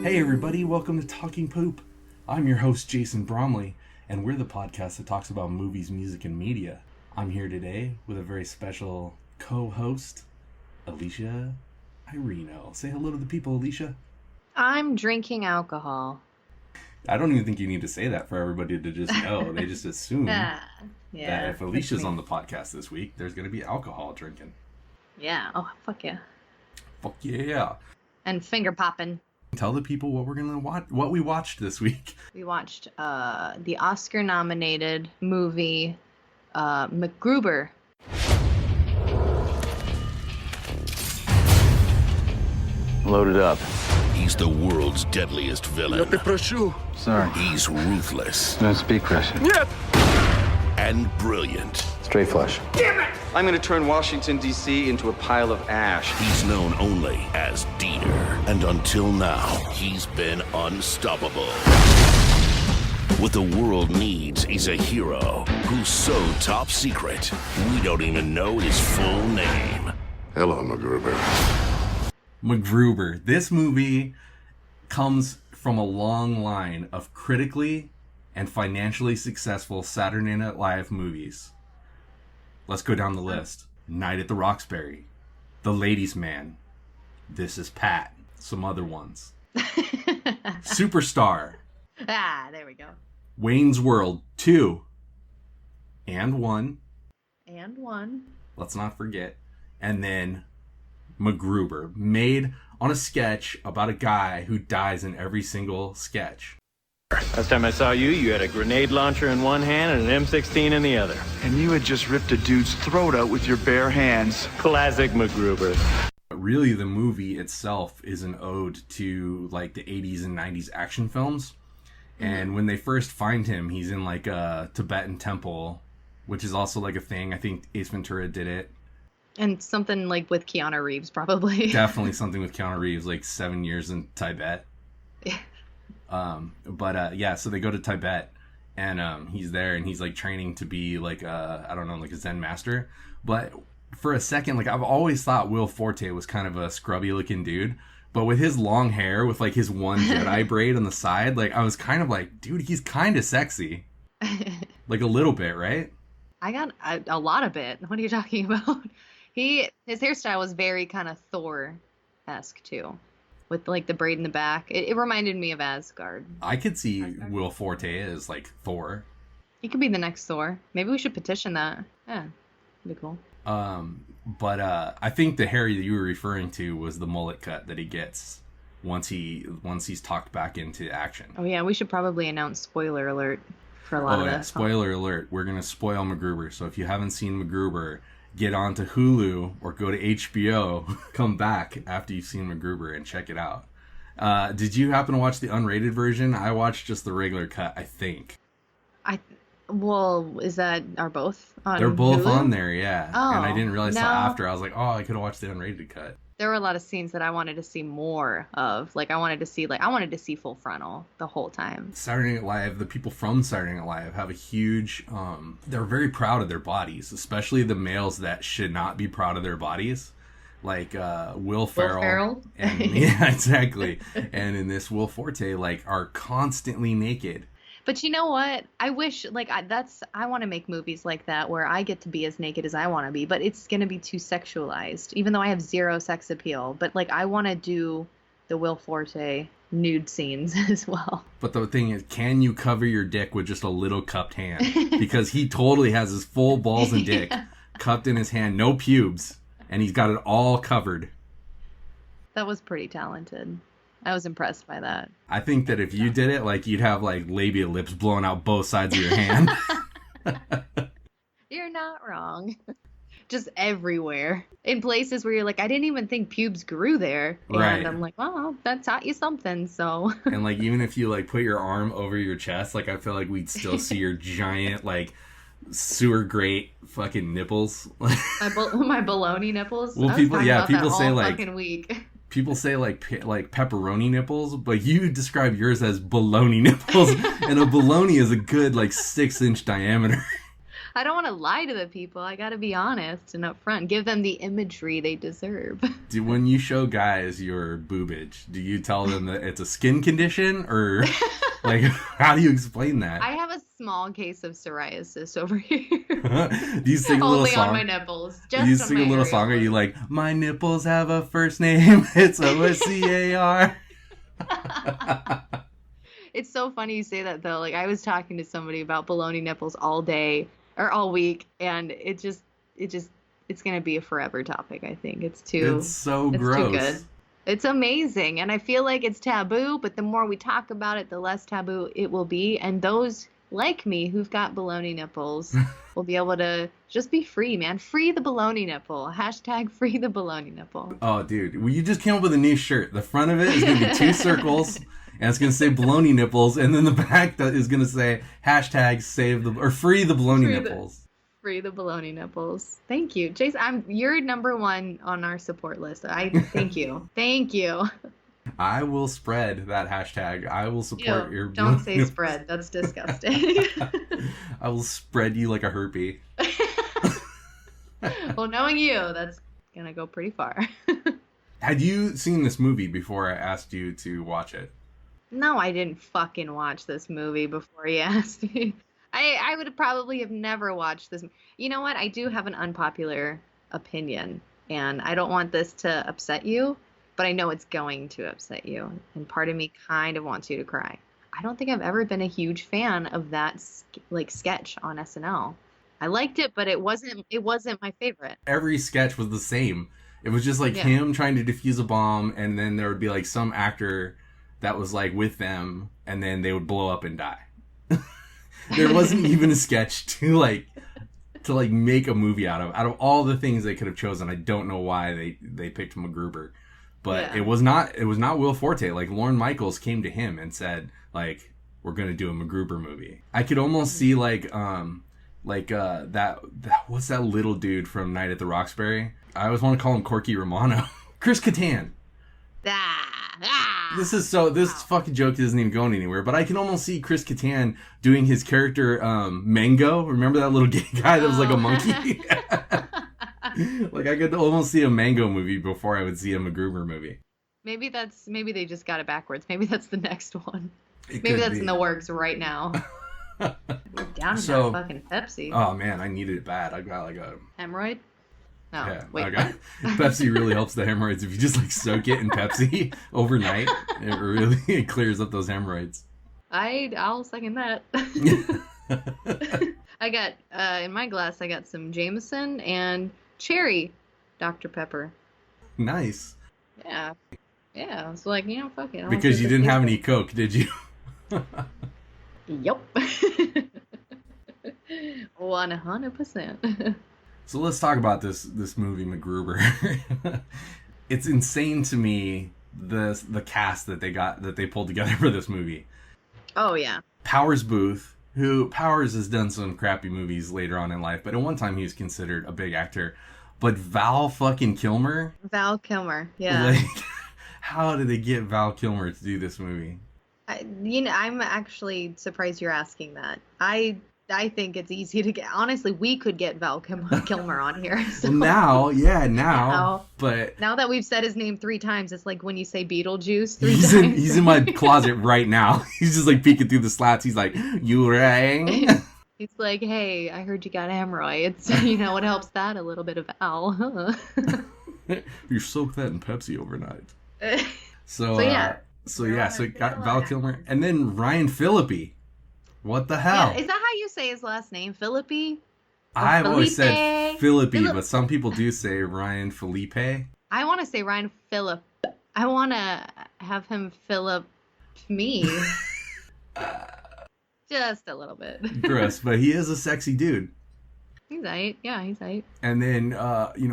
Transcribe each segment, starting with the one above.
Hey everybody, welcome to Talking Poop. I'm your host Jason Bromley, and we're the podcast that talks about movies, music, and media. I'm here today with a very special co-host, Alicia Irino. Say hello to the people, Alicia. I'm drinking alcohol. I don't even think you need to say that for everybody to just know. They just assume that if Alicia's on the podcast this week, there's going to be alcohol drinking. Yeah. Oh, fuck yeah. Fuck yeah. And finger popping. Tell the people what we're gonna watch, what we watched this week. We watched the Oscar-nominated movie Macgruber. Loaded up. He's the world's deadliest villain. Sorry. He's ruthless Don't speak Russian. and brilliant. Straight flush. I'm going to turn Washington, D.C. into a pile of ash. He's known only as Dieter. And until now, he's been unstoppable. What the world needs is a hero who's so top secret, we don't even know his full name. Hello, Macgruber. Macgruber. This movie comes from a long line of critically and financially successful Saturday Night Live movies. Let's go down the list. Night at the Roxbury, The Ladies' Man, This Is Pat, some other ones. Superstar, There we go. Wayne's World 2 and 1. And one. Let's not forget. And then Macgruber, made on a sketch about a guy who dies in every single sketch. Last time I saw you, you had a grenade launcher in one hand and an M16 in the other. And you had just ripped a dude's throat out with your bare hands. Classic Macgruber. But really, the movie itself is an ode to like the 80s and 90s action films. And when they first find him, he's in like a Tibetan temple, which is also like a thing. I think Ace Ventura did it. And something like with Keanu Reeves, probably. Definitely something with Keanu Reeves, like 7 years in Tibet. Yeah. So they go to Tibet, and he's there, and he's like training to be like like a Zen master. But for a second, like I've always thought Will Forte was kind of a scrubby looking dude, but with his long hair, with like his one Jedi braid on the side, like I was kind of like, dude, he's kind of sexy, like a little bit, right? I got a lot of it. What are you talking about? His hairstyle was very kind of Thor-esque too, with like the braid in the back. It reminded me of Asgard. I could see Will Forte as like Thor. He could be the next Thor. Maybe we should petition that. Yeah, that'd be cool. But I think the hair that you were referring to was the mullet cut that he gets once he's talked back into action. Oh yeah, we should probably announce spoiler alert for a lot of this. Spoiler alert. We're going to spoil Macgruber. So if you haven't seen Macgruber, get on to Hulu or go to HBO, come back after you've seen Macgruber and check it out. Did you happen to watch the unrated version? I watched just the regular cut, I think. Are both on They're both Hulu? on there, yeah. Oh, and I didn't realize no. till after. I was like, oh, I could have watched the unrated cut. There were a lot of scenes that I wanted to see more of. Like, I wanted to see full frontal the whole time. Saturday Night Live, the people from Saturday Night Live have a huge, they're very proud of their bodies, especially the males that should not be proud of their bodies. Like Will Ferrell. And, yeah, exactly. And in this, Will Forte, like, are constantly naked. But you know what? I wish, like, I want to make movies like that where I get to be as naked as I want to be, but it's going to be too sexualized, even though I have zero sex appeal. But, like, I want to do the Will Forte nude scenes as well. But the thing is, can you cover your dick with just a little cupped hand? Because he totally has his full balls and dick cupped in his hand, no pubes, and he's got it all covered. That was pretty talented. I was impressed by that. I think that if you did it, like, you'd have, like, labia lips blowing out both sides of your hand. You're not wrong. Just everywhere. In places where you're like, I didn't even think pubes grew there. And right. I'm like, well, that taught you something, so. And, like, even if you, like, put your arm over your chest, like, I feel like we'd still see your giant, like, sewer grate fucking nipples. my baloney nipples? Well, people say, like, fucking week. People say like pepperoni nipples, but you describe yours as baloney nipples, and a baloney is a good like 6-inch diameter. I don't want to lie to the people. I got to be honest and upfront. Give them the imagery they deserve. When you show guys your boobage, do you tell them that it's a skin condition, or like how do you explain that? I have a small case of psoriasis over here. Do you sing a little Only song? on my nipples. Just Do you on sing my a little areolas. song? Are you like, my nipples have a first name? It's OSCAR. It's so funny you say that though. Like I was talking to somebody about baloney nipples all day or all week, and it's gonna be a forever topic. I think it's It's so gross. too good. It's amazing, and I feel like it's taboo. But the more we talk about it, the less taboo it will be. And those like me who've got baloney nipples will be able to just be free, man. Free the baloney nipple. Hashtag free the baloney nipple. Oh, dude, well, you just came up with a new shirt. The front of it is going to be 2 circles, and it's going to say baloney nipples, and then the back that is going to say hashtag save the or free the baloney nipples. Free the baloney nipples. Thank you, Jason. You're number 1 on our support list. I thank you. Thank you. I will spread that hashtag. I will support your. Don't say nipples. spread. That's disgusting. I will spread you like a herpy. Well, knowing you, that's gonna go pretty far. Had you seen this movie before I asked you to watch it? No, I didn't fucking watch this movie before you asked me. I would probably have never watched this. You know what? I do have an unpopular opinion, and I don't want this to upset you, but I know it's going to upset you, and part of me kind of wants you to cry. I don't think I've ever been a huge fan of that sketch on SNL. I liked it, but it wasn't my favorite. Every sketch was the same. It was just like him trying to defuse a bomb, and then there would be like some actor that was like with them, and then they would blow up and die. There wasn't even a sketch to make a movie out of. Out of all the things they could have chosen, I don't know why they picked Macgruber. But it was not Will Forte. Like Lorne Michaels came to him and said, like, we're gonna do a Macgruber movie. I could almost see that what's that little dude from Night at the Roxbury? I always want to call him Corky Romano. Chris Kattan. This fucking joke isn't even going anywhere, but I can almost see Chris Kattan doing his character Mango. Remember that little gay guy that was like a monkey? Like I could almost see a Mango movie before I would see a Macgruber movie. Maybe they just got it backwards. Maybe that's the next one. It Maybe could that's be. in the works right now. We're down to So- that fucking Pepsi. Oh man, I needed it bad. I got like a Hemorrhoid? No, yeah. wait, I got, Pepsi really helps the hemorrhoids if you just like soak it in Pepsi overnight. It clears up those hemorrhoids. I'll second that. I got in my glass. I got some Jameson and cherry Dr. Pepper. Nice. Yeah. I was like, fuck it. Because you didn't have any Coke, did you? Yup. 100%. So let's talk about this movie Macgruber. It's insane to me the cast that they pulled together for this movie. Oh yeah. Powers Booth, who Powers has done some crappy movies later on in life, but at one time he was considered a big actor. But Val fucking Kilmer? Val Kilmer. Yeah. Like, how did they get Val Kilmer to do this movie? I'm actually surprised you're asking that. I think it's easy to get. Honestly, we could get Val Kilmer on here. So. Now. But now that we've said his name 3 times, it's like when you say Beetlejuice 3 he's times. he's in my closet right now. He's just like peeking through the slats. He's like, you rang? He's like, hey, I heard you got hemorrhoids. What helps that? A little bit of Val. You soak that in Pepsi overnight. So yeah. So it got Val Kilmer. And then Ryan Phillippe. What the hell? Yeah, is that how you say his last name? Phillippe? I've always said Phillippe, Philip- but some people do say Ryan Felipe. I want to say Ryan Phillip. I want to have him Philip me. Just a little bit. Gross, but he is a sexy dude. He's aight. Yeah, he's aight. And then,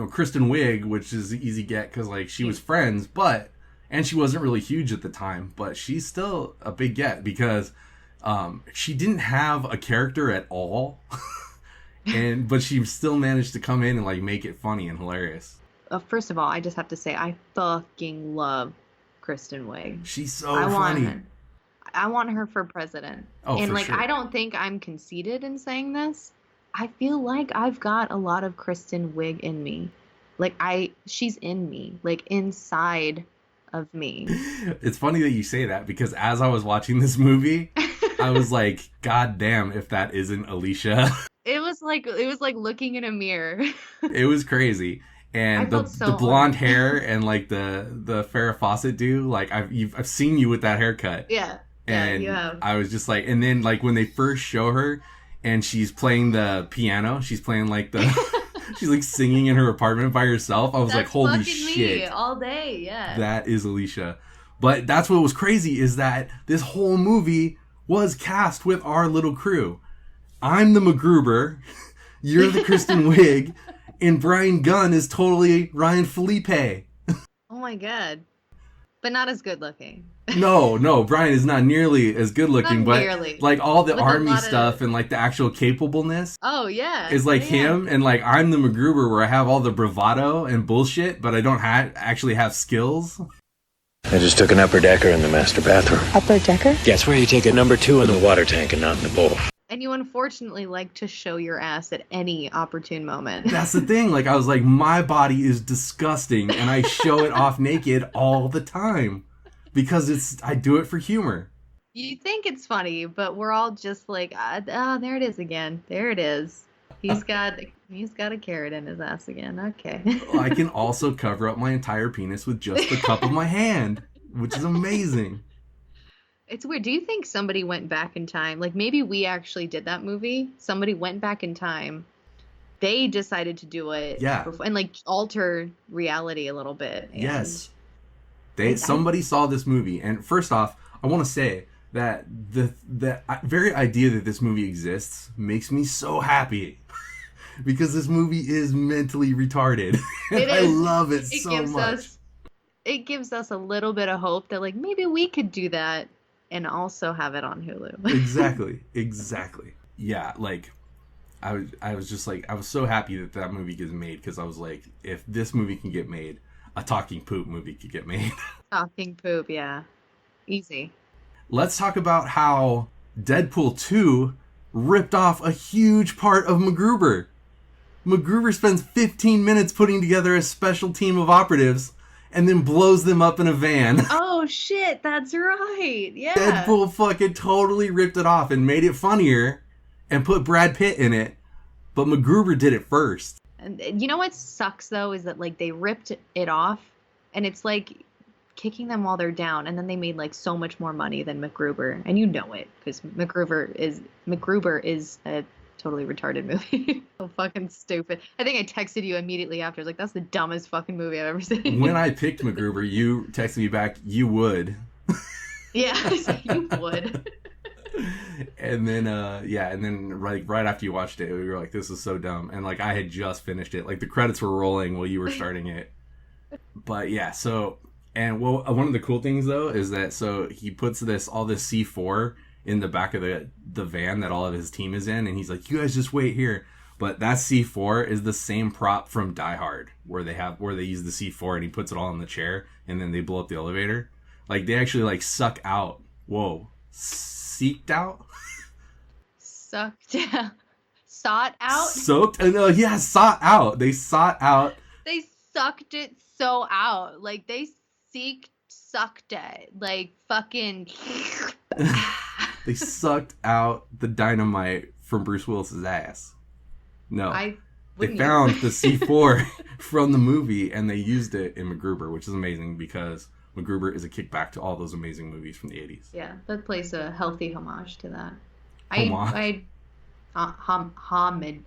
Kristen Wiig, which is an easy get because, like, she was friends, and she wasn't really huge at the time, but she's still a big get because she didn't have a character at all, but she still managed to come in and, like, make it funny and hilarious. First of all, I just have to say, I fucking love Kristen Wiig. She's so funny. I want her for president. Oh, and, for like, sure. I don't think I'm conceited in saying this. I feel like I've got a lot of Kristen Wiig in me. Like she's in me, like inside of me. It's funny that you say that because as I was watching this movie, I was like, God damn, if that isn't Alicia. It was like looking in a mirror. It was crazy. And I the felt so blonde honored. hair and like the Farrah Fawcett dude, like I've seen you with that haircut. Yeah. And you have. I was just like, and then like when they first show her and she's playing the piano, she's playing like the she's like singing in her apartment by herself. I was like, holy shit. Me all day, yeah. That is Alicia. But that's what was crazy is that this whole movie was cast with our little crew. I'm the Macgruber, you're the Kristen Wiig, and Brian Gunn is totally Ryan Felipe. Oh my god. But not as good looking. No, Brian is not nearly as good looking, Not but nearly. like all the With a army lot of- stuff and like the actual capableness Oh yeah. is like Yeah. him, and like I'm the Macgruber where I have all the bravado and bullshit, but I don't actually have skills. I just took an upper decker in the master bathroom. Upper decker? Yeah, it's where you take a number 2 in the water tank and not in the bowl. And you unfortunately like to show your ass at any opportune moment. That's the thing. Like I was like, my body is disgusting, and I show it off naked all the time because I do it for humor. You think it's funny, but we're all just like, there it is again. There it is. He's got a carrot in his ass again. Okay. I can also cover up my entire penis with just the cup of my hand, which is amazing. It's weird. Do you think somebody went back in time? Like maybe we actually did that movie. Somebody went back in time. They decided to do it. Yeah. And like alter reality a little bit. And Yes. Somebody saw this movie, and first off, I want to say that the very idea that this movie exists makes me so happy because this movie is mentally retarded. It I is. love it so much. It gives us a little bit of hope that like maybe we could do that and also have it on Hulu. Exactly. Yeah, like I was just like I was so happy that movie gets made because I was like, if this movie can get made, a talking poop movie could get made. Talking poop, yeah. Easy. Let's talk about how Deadpool 2 ripped off a huge part of Macgruber. Macgruber spends 15 minutes putting together a special team of operatives and then blows them up in a van. Oh shit, that's right. Yeah. Deadpool fucking totally ripped it off and made it funnier and put Brad Pitt in it, but Macgruber did it first. And you know what sucks though is that like they ripped it off and it's like kicking them while they're down, and then they made like so much more money than Macgruber, and you know it because Macgruber is a totally retarded movie. So fucking stupid. I think I texted you immediately after. I was like, that's the dumbest fucking movie I've ever seen. When I picked Macgruber, you texted me back, you would. Yeah, I was like, you would. And then right after you watched it, we were like, this is so dumb. And like I had just finished it. Like the credits were rolling while you were starting it. But yeah, so and well, one of the cool things though is that so he puts all this C4 in the back of the van that all of his team is in, and he's like, you guys just wait here. But that C4 is the same prop from Die Hard where they use the C4 and he puts it all in the chair and then they blow up the elevator. Like they actually like suck out. Whoa. Seeked out? Sucked out. Sought out? Soaked? Yeah, sought out. They sought out. They sucked it so out. Like they sucked it. Like fucking. They sucked out the dynamite from Bruce Willis's ass. No. They found the C4 from the movie and they used it in Macgruber, which is amazing because Macgruber is a kickback to all those amazing movies from the 80s. Yeah, that plays a healthy homage to that.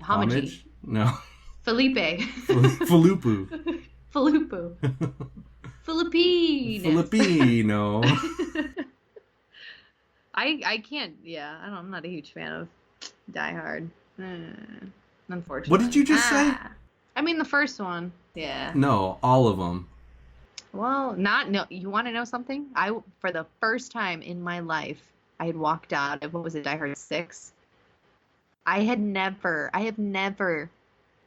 Homage? No. Felipe. Falupu. Falupu. Filipino. I can't. Yeah, I'm not a huge fan of Die Hard. Unfortunately. What did you just say? I mean the first one. Yeah. No, all of them. Well, you want to know something? For the first time in my life, I had walked out of, what was it, Die Hard 6? I have never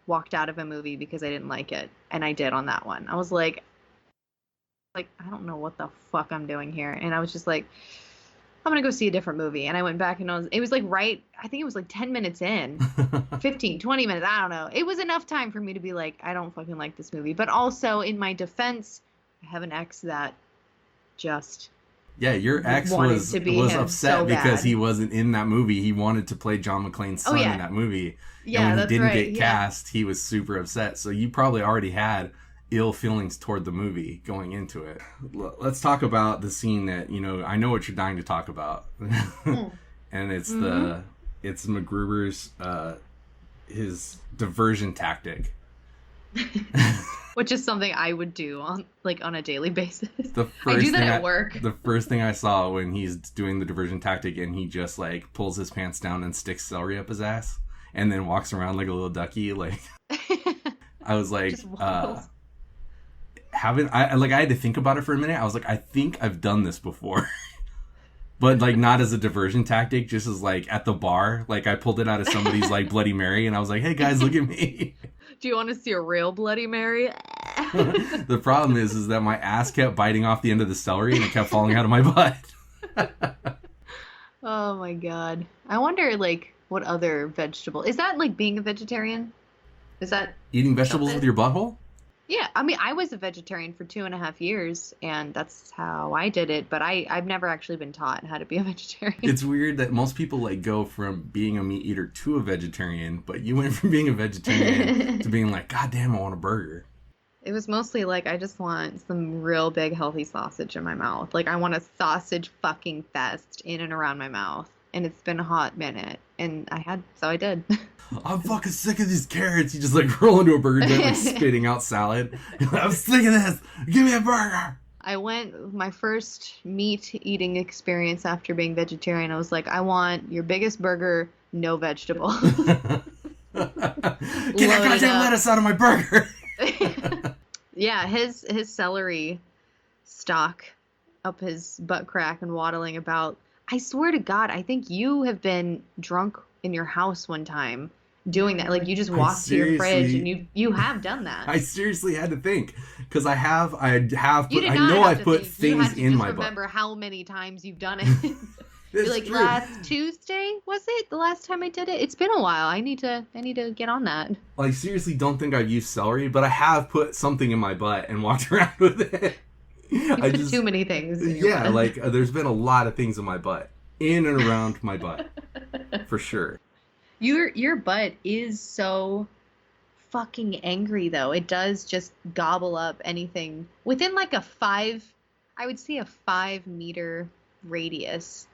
walked out of a movie because I didn't like it. And I did on that one. I was like, I don't know what the fuck I'm doing here. And I was just like, I'm gonna go see a different movie. And I went back and it was like I think it was like 10 minutes in, 15, 20 minutes. I don't know. It was enough time for me to be like, I don't fucking like this movie. But also in my defense, I have an ex that just Yeah, your ex was upset so because bad. he wasn't in that movie. He wanted to play John McClane's son in that movie. Yeah, and when that's he didn't right. get cast, he was super upset. So you probably already had ill feelings toward the movie going into it. Let's talk about the scene that, I know what you're dying to talk about. And it's it's Macgruber's his diversion tactic. Which is something I would do on a daily basis. I do that at work. The first thing I saw when he's doing the diversion tactic and he just like pulls his pants down and sticks celery up his ass and then walks around like a little ducky, like I was like, I had to think about it for a minute. I was like, I think I've done this before. But like not as a diversion tactic, just as like at the bar, like I pulled it out of somebody's like Bloody Mary and I was like, hey guys, look at me. Do you want to see a real Bloody Mary? The problem is that my ass kept biting off the end of the celery and it kept falling out of my butt. Oh my god. I wonder like what other vegetable. Is that like being a vegetarian? Is that eating vegetables with your butthole? Yeah, I mean, I was a vegetarian for 2.5 years, and that's how I did it. But I've never actually been taught how to be a vegetarian. It's weird that most people like go from being a meat eater to a vegetarian, but you went from being a vegetarian to being like, God damn, I want a burger. It was mostly like, I just want some real big healthy sausage in my mouth. Like, I want a sausage fucking fest in and around my mouth. And it's been a hot minute, and so I did. I'm fucking sick of these carrots. You just like roll into a burger joint like spitting out salad. I'm sick of this. Give me a burger. I went my first meat eating experience after being vegetarian. I was like, I want your biggest burger, no vegetable. Get that goddamn lettuce out of my burger. Yeah, his celery stalk up his butt crack and waddling about. I swear to God, I think you have been drunk in your house one time doing that. Like, you just walked to your fridge and you have done that. I seriously had to think because I have put, I know I put things in my butt. Remember how many times you've done it. You're like, true. Last Tuesday, was it the last time I did it? It's been a while. I need to get on that. Well, I seriously don't think I've used celery, but I have put something in my butt and walked around with it. I put too many things in your butt. Like there's been a lot of things in my butt, in and around my butt, for sure. Your butt is so fucking angry though. It does just gobble up anything within like I would say a 5 meter radius.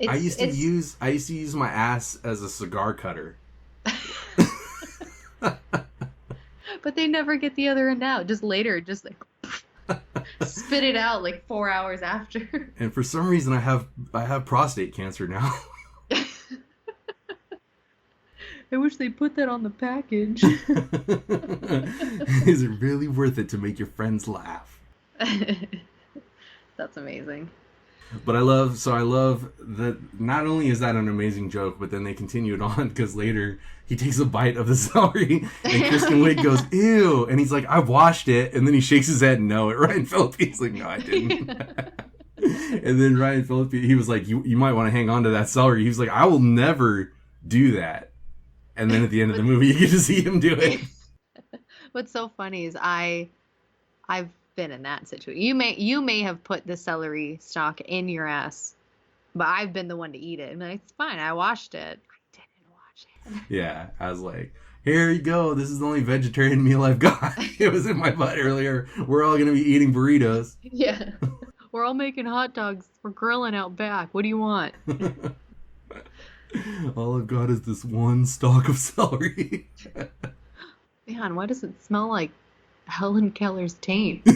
I used to use my ass as a cigar cutter. But they never get the other end out. Just later, just like spit it out like 4 hours after. And for some reason, I have prostate cancer now. I wish they put that on the package. Is it really worth it to make your friends laugh? That's amazing. But I love that not only is that an amazing joke, but then they continue it on because later he takes a bite of the celery and Kristen Wiig goes, ew. And he's like, I've washed it. And then he shakes his head no at Ryan Phillippe. He's like, no, I didn't. And then Ryan Phillippe, he was like, you might want to hang on to that celery. He was like, I will never do that. And then at the end of the movie, you get to see him do it. What's so funny is I've been in that situation. You may have put the celery stalk in your ass, but I've been the one to eat it. And it's fine. I washed it. I didn't wash it. Yeah, I was like, here you go. This is the only vegetarian meal I've got. It was in my butt earlier. We're all gonna be eating burritos. Yeah, we're all making hot dogs. We're grilling out back. What do you want? All I've got is this one stalk of celery. Man, why does it smell like Helen Keller's taint?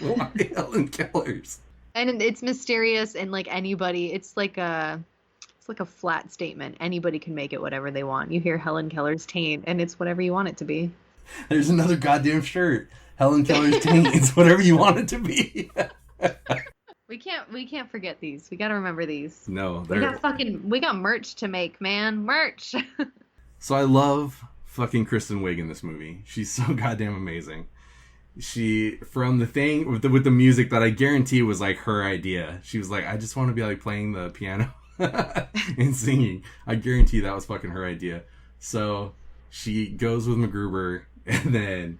Why Helen Keller's? And it's mysterious and like anybody, it's like a flat statement. Anybody can make it whatever they want. You hear Helen Keller's taint and it's whatever you want it to be. There's another goddamn shirt. Helen Keller's taint. It's whatever you want it to be. We can't forget these. We got to remember these. No, we got merch to make, man. Merch. So I love fucking Kristen Wiig in this movie. She's so goddamn amazing. she from the thing with the music that I guarantee was like her idea. She was like, I just want to be like playing the piano and singing. I guarantee that was fucking her idea. So she goes with Macgruber, and then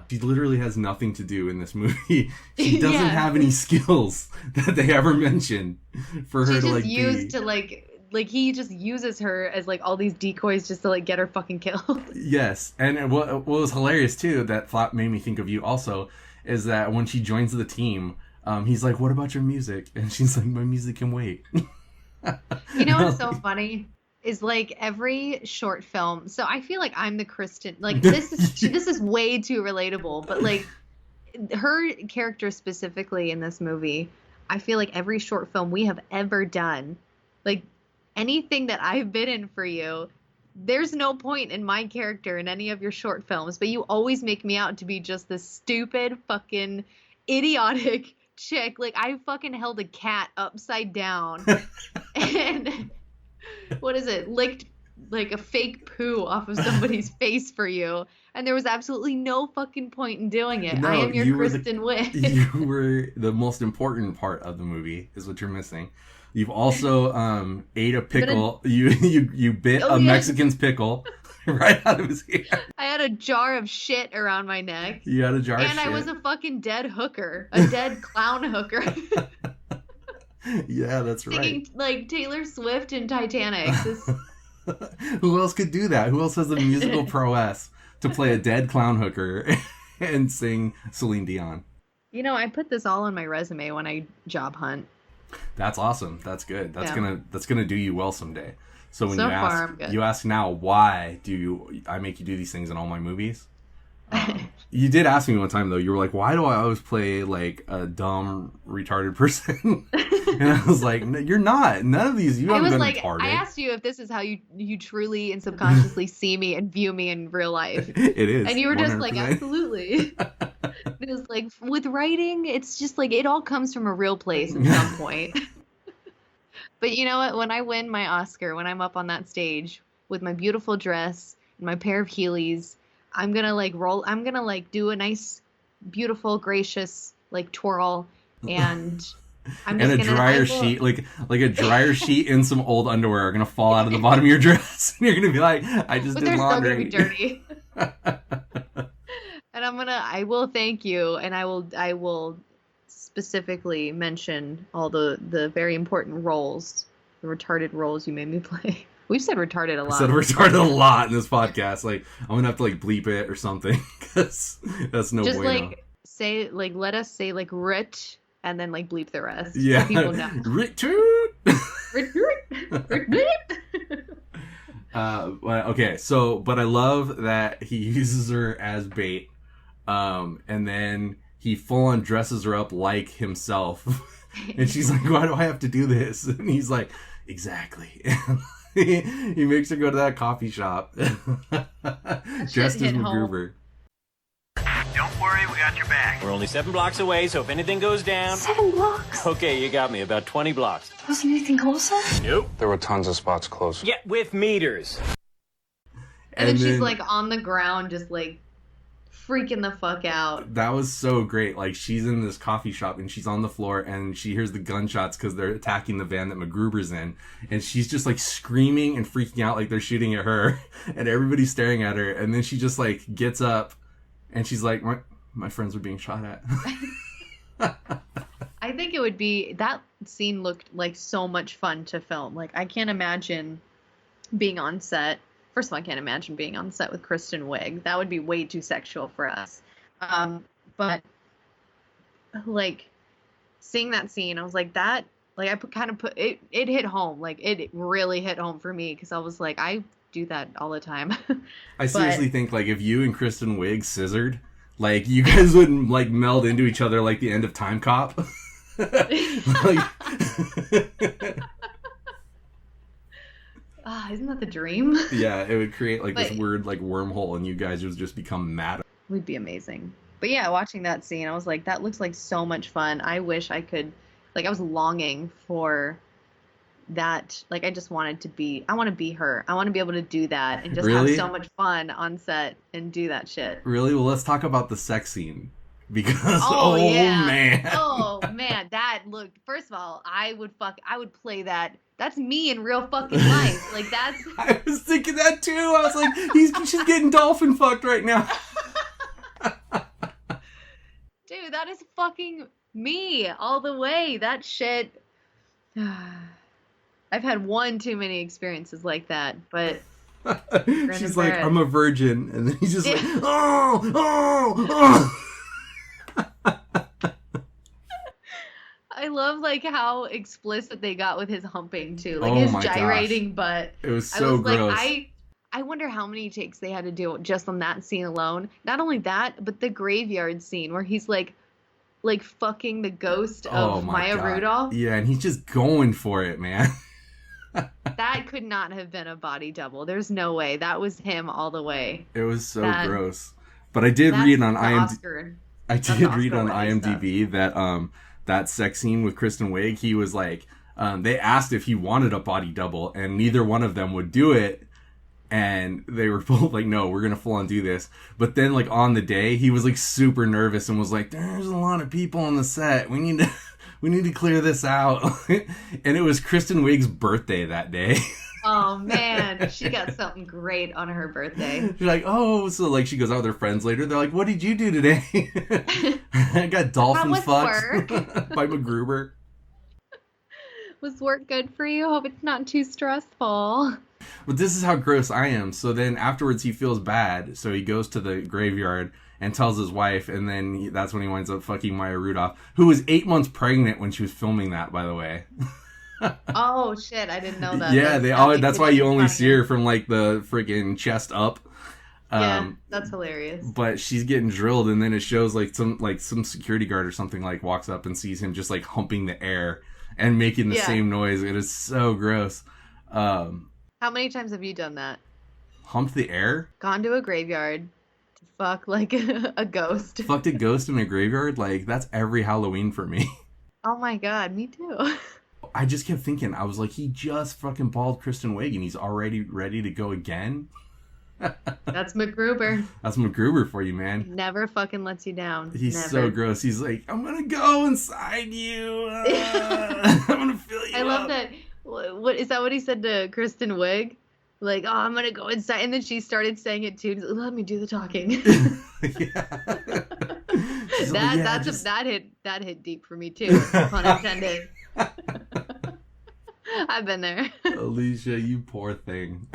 she literally has nothing to do in this movie. She doesn't have any skills that they ever mention for her to like used to like he just uses her as like all these decoys just to like get her fucking killed. Yes, and what was hilarious too, that thought made me think of you also, is that when she joins the team, he's like, "What about your music?" And she's like, "My music can wait." You know what's so funny is like every short film. So I feel like I'm the Kristen. Like this is way too relatable, but like her character specifically in this movie, I feel like every short film we have ever done, like anything that I've been in for you, there's no point in my character in any of your short films, but you always make me out to be just this stupid, fucking, idiotic chick. Like, I fucking held a cat upside down and, what is it, licked, like, a fake poo off of somebody's face for you, and there was absolutely no fucking point in doing it. No, I am your Kristen Wiig. You were the most important part of the movie, is what you're missing. You've also ate a pickle. You bit a Mexican's pickle right out of his ear. I had a jar of shit around my neck. You had a jar of shit. And I was a fucking dead hooker. A dead clown hooker. Yeah, that's right. Singing like Taylor Swift in Titanic. Who else could do that? Who else has the musical prowess to play a dead clown hooker and sing Celine Dion? You know, I put this all on my resume when I job hunt. That's awesome. That's good. That's Yeah. gonna do you well someday. So when So you far, ask, I'm good. you ask now, why do I make you do these things in all my movies? You did ask me one time though. You were like, "Why do I always play like a dumb, retarded person?" And I was like, "No, you're not. None of these. You haven't been retarded." I asked you if this is how you truly and subconsciously see me and view me in real life. It is. And you were just like, 100%. absolutely. It was like, with writing, it's just like, it all comes from a real place at some point. But you know what? When I win my Oscar, when I'm up on that stage with my beautiful dress and my pair of Heelys, I'm going to like do a nice, beautiful, gracious, like twirl. And I'm just and a dryer sheet, like a dryer sheet and some old underwear are going to fall out of the bottom of your dress. And you're going to be like, I just but did they're laundry. still going to be dirty. And I will thank you, and I will specifically mention all the very important roles, the retarded roles you made me play. We've said retarded a lot. Said retarded a lot in this podcast. Like, I'm gonna have to like bleep it or something, because that's no just bueno. like say like let us say like rit and then like bleep the rest. Yeah. So people know. Okay, so but I love that he uses her as bait, and then he full on dresses her up like himself, and she's like, "Why do I have to do this?" And he's like, "Exactly." He makes her go to that coffee shop dressed as Macgruber. Don't worry, we got your back. We're only 7 blocks away, so if anything goes down... 7 blocks? Okay, you got me. About 20 blocks. Wasn't anything closer? Nope. There were tons of spots close. Yeah, with meters. And then she's like on the ground just like freaking the fuck out. That was so great. Like, she's in this coffee shop and she's on the floor and she hears the gunshots because they're attacking the van that Macgruber's in, and she's just like screaming and freaking out like they're shooting at her, and everybody's staring at her, and then she just like gets up and she's like, my friends are being shot at. I think it would be, that scene looked like so much fun to film. Like, I can't imagine being on set. First of all, I can't imagine being on set with Kristen Wiig. That would be way too sexual for us. But like seeing that scene, I was like, that, like, it hit home. Like, it really hit home for me, because I was like, I do that all the time. I seriously think, like, if you and Kristen Wiig scissored, like, you guys would like meld into each other like the end of Time Cop. Like, isn't that the dream? yeah, it would create like this weird like wormhole, and you guys would just become mad. Would be amazing. But yeah, watching that scene, I was like, that looks like so much fun. I wish I could, like, I was longing for that, like, I just wanted to be, I want to be her. I want to be able to do that and just Really? have so much fun on set and do that shit. Really? Well, let's talk about the sex scene. Because, yeah. man. Oh, man. That, look, first of all, I would play that. That's me in real fucking life. Like, that's... I was thinking that too. I was like, she's getting dolphin fucked right now. Dude, that is fucking me all the way. That shit... I've had one too many experiences like that, but... She's like, I'm a virgin. And then he's just like, oh. I love, like, how explicit they got with his humping, too. Like, Oh his my gyrating gosh. butt. It was so like, gross. I wonder how many takes they had to do just on that scene alone. Not only that, but the graveyard scene where he's, like fucking the ghost of Maya God. Rudolph. Yeah, and he's just going for it, man. That could not have been a body double. There's no way. That was him all the way. It was so gross. But I did read on IMDb. I did read on IMDb that that sex scene with Kristen Wiig, he was like, they asked if he wanted a body double, and neither one of them would do it. And they were both like, no, we're gonna full on do this. But then, like, on the day, he was like super nervous and was like, there's a lot of people on the set. We need to clear this out. And it was Kristen Wiig's birthday that day. Oh man, she got something great on her birthday. She's like, oh, so like she goes out with her friends later. They're like, what did you do today? I got dolphin fucked by Macgruber. Was work good for you? Hope it's not too stressful. But this is how gross I am. So then afterwards he feels bad. So he goes to the graveyard and tells his wife. And then that's when he winds up fucking Maya Rudolph, who was 8 months pregnant when she was filming that, by the way. Oh shit, I didn't know that. Yeah, that's why you only see her from like the freaking chest up. Yeah, that's hilarious. But she's getting drilled, and then it shows like some security guard or something like walks up and sees him just like humping the air and making the same noise. It is so gross. How many times have you done that? Humped the air? Gone to a graveyard to fuck like a ghost. Fucked a ghost in a graveyard? Like, that's every Halloween for me. Oh my god, me too. I just kept thinking, I was like, he just fucking balled Kristen Wiig and he's already ready to go again? That's Macgruber. That's Macgruber for you, man. Never fucking lets you down. He's Never. so gross. He's like, I'm gonna go inside you. I'm gonna fill you I love up. that. What is that? What he said to Kristen Wiig? Like, oh, I'm gonna go inside, and then she started saying it too. He's like, let me do the talking. That hit deep for me too. Pun intended. I've been there. Alicia, you poor thing.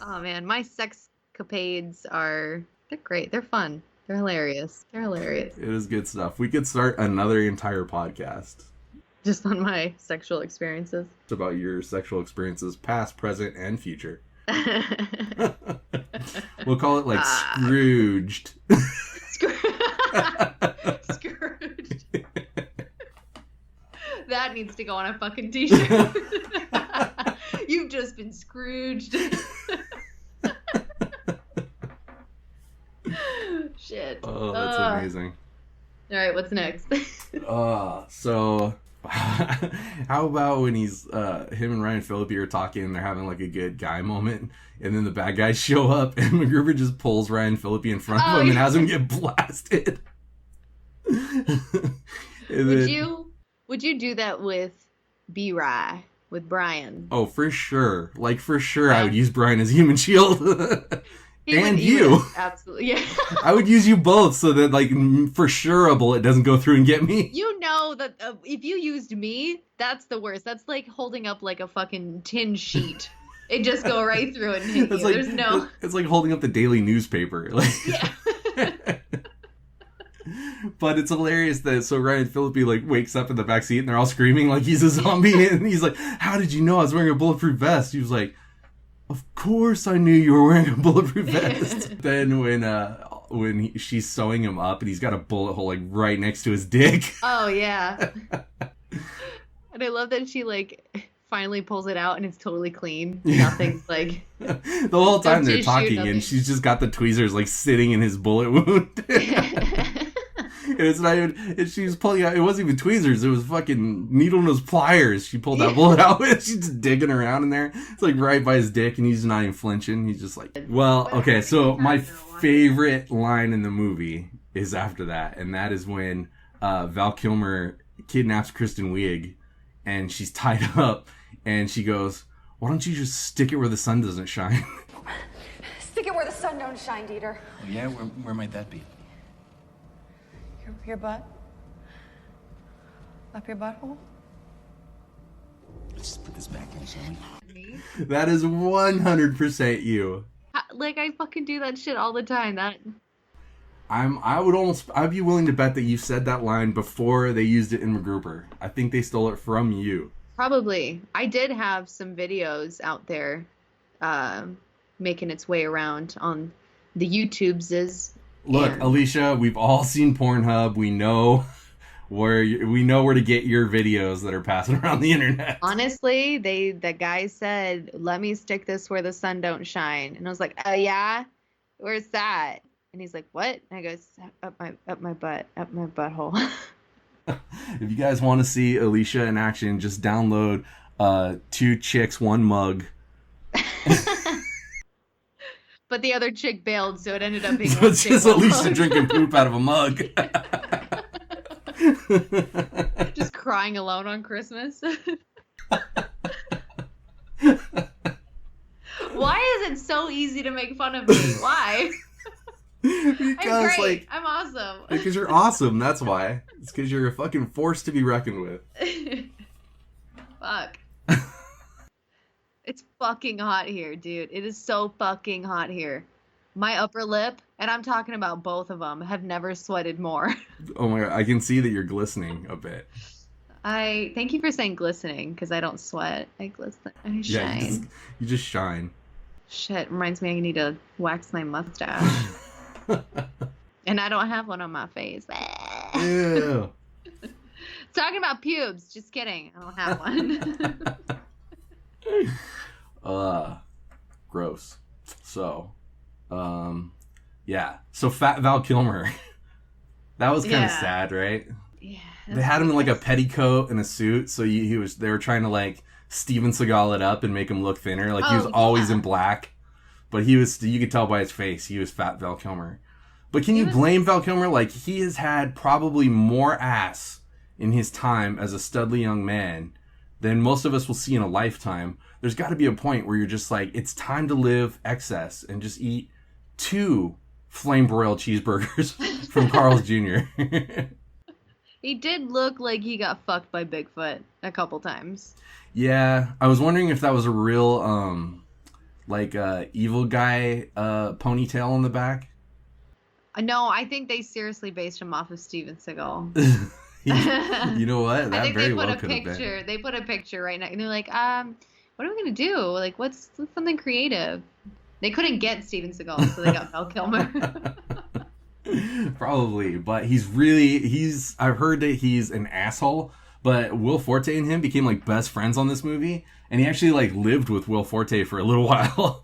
Oh man, my sexcapades they're great. They're fun. They're hilarious. It is good stuff. We could start another entire podcast. Just on my sexual experiences. It's about your sexual experiences, past, present, and future. We'll call it like Scrooged. Scrooged. That needs to go on a fucking t-shirt. You've just been Scrooged. Shit. Oh, that's amazing. All right, what's next? So how about when he's him and Ryan Phillippe are talking and they're having like a good guy moment, and then the bad guys show up and Macgruber just pulls Ryan Phillippe in front of him and has him get blasted. Would you do that with B-Rye, with Brian? Oh, for sure. Like, for sure, I would use Brian as human shield. And you. Absolutely, yeah. I would use you both so that, like, for sure a bullet doesn't go through and get me. You know that if you used me, that's the worst. That's like holding up like a fucking tin sheet. It just go right through it and hit you. Like, There's no... It's like holding up the daily newspaper. Like, yeah. But it's hilarious that so Ryan Phillippe like wakes up in the backseat and they're all screaming like he's a zombie, and he's like, how did you know I was wearing a bulletproof vest? He was like, of course I knew you were wearing a bulletproof vest. Then when she's sewing him up and he's got a bullet hole like right next to his dick. Oh yeah. And I love that she like finally pulls it out and it's totally clean. Nothing's like the whole time they're talking nothing. and she's just got the tweezers like sitting in his bullet wound. And it's not even, and she was pulling out, it wasn't even tweezers, it was fucking needle nose pliers. She pulled that bullet out with. She's just digging around in there. It's like right by his dick, and he's not even flinching. He's just like, well, okay, so my favorite line in the movie is after that, and that is when Val Kilmer kidnaps Kristen Wiig, and she's tied up, and she goes, why don't you just stick it where the sun doesn't shine? Stick it where the sun don't shine, Dieter. Oh, yeah? Where might that be? Your butt? Up your butthole? Let's just put this back in, shall we? That is 100% you. Like, I fucking do that shit all the time. I'd be willing to bet that you said that line before they used it in Macgruber. I think they stole it from you. Probably. I did have some videos out there making its way around on the YouTubes. Look, Alicia, we've all seen Pornhub. We know where to get your videos that are passing around the internet. Honestly, the guy said, let me stick this where the sun don't shine. And I was like, oh yeah? Where's that? And he's like, what? And I goes, up my butthole. If you guys want to see Alicia in action, just download 2 Chicks, 1 Mug. But the other chick bailed, so it ended up being so it's just Alicia drinking poop out of a mug. Just crying alone on Christmas. Why is it so easy to make fun of me? Why? Because, I'm great. I'm awesome. Because you're awesome, that's why. It's because you're a fucking force to be reckoned with. Fuck. It's fucking hot here, dude. It is so fucking hot here. My upper lip, and I'm talking about both of them, have never sweated more. Oh my god, I can see that you're glistening a bit. Thank you for saying glistening, because I don't sweat. I glisten. I shine. Yeah, you just shine. Shit, reminds me I need to wax my mustache. And I don't have one on my face. Ew. Talking about pubes. Just kidding. I don't have one. Gross. So, yeah. So Fat Val Kilmer. That was kind of sad, right? Yeah. They had him in like a petticoat and a suit, so they were trying to like Steven Seagal it up and make him look thinner. Like he was always in black. But you could tell by his face, he was Fat Val Kilmer. But can you blame Val Kilmer? Like, he has had probably more ass in his time as a studly young man than most of us will see in a lifetime. There's got to be a point where you're just like, it's time to live excess and just eat 2 flame broiled cheeseburgers from Carl's Jr. He did look like he got fucked by Bigfoot a couple times. Yeah, I was wondering if that was a real, evil guy ponytail on the back. No, I think they seriously based him off of Steven Seagal. You know what? That very well could have been. They put a picture right now, and they're like, what are we gonna do? Like, what's something creative? They couldn't get Steven Seagal, so they got Val Kilmer. Probably, but I've heard that he's an asshole, but Will Forte and him became like best friends on this movie, and he actually like lived with Will Forte for a little while.